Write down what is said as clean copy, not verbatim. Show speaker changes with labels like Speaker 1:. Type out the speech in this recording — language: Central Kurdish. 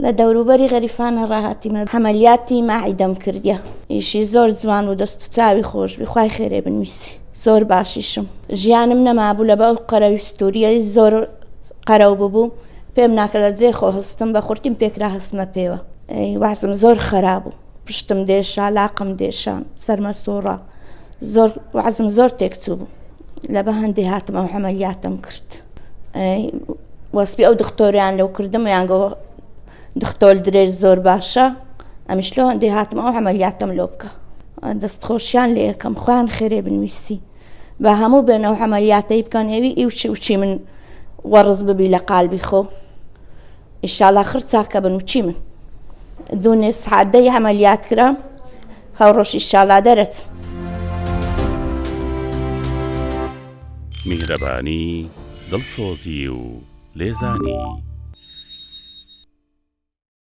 Speaker 1: لە دەوروبەری غەریفانە ڕاهاتیمە عەمەلیاتی ماعیدەم کردیە. ئیشی زۆر جوان و دەست و چاوی خۆش بی، خوای خێرێ بنویسی. زۆر باشیشم. ژیانم نەمابوو لە بەو قەرەوی ستوریە زۆر قەرەو ببوو. پێم ناکە لە جێ خۆ هەستم بە خورتیم پێکرا هەستمە پێوە. وازم زۆر خەرابوو. پشتم دێشا، لاقم دێشان، سەرمە سۆڕا. زۆر وازم زۆر تێکچوو بوو. لە بە هەندێ هاتم ئەو عەمەلیاتم کرد. وەسپی ئەو دکتۆریان لەو کردم یانگە دکتۆر درێژ زۆر باشە. ئەمیش لەو هەندێ هاتم ئەو عەمەلیاتم لۆ بکە. دەستخۆشیان لێ یەکەم، خوایان خێرێ بنویسی. بە هەموو بێنەوە عەمەلیاتەی بکەن ئێوی ئیوچی من وەڕز ببی لە قالبی خۆ. ئیشاڵڵا خر چاکە بن و چی من. دوونێ سعادەی عەمەلیات کرا، هەوڕۆژ ئیشاڵڵا دەرەچم.
Speaker 2: میهرەبانی، دڵسۆزی و لێزانی.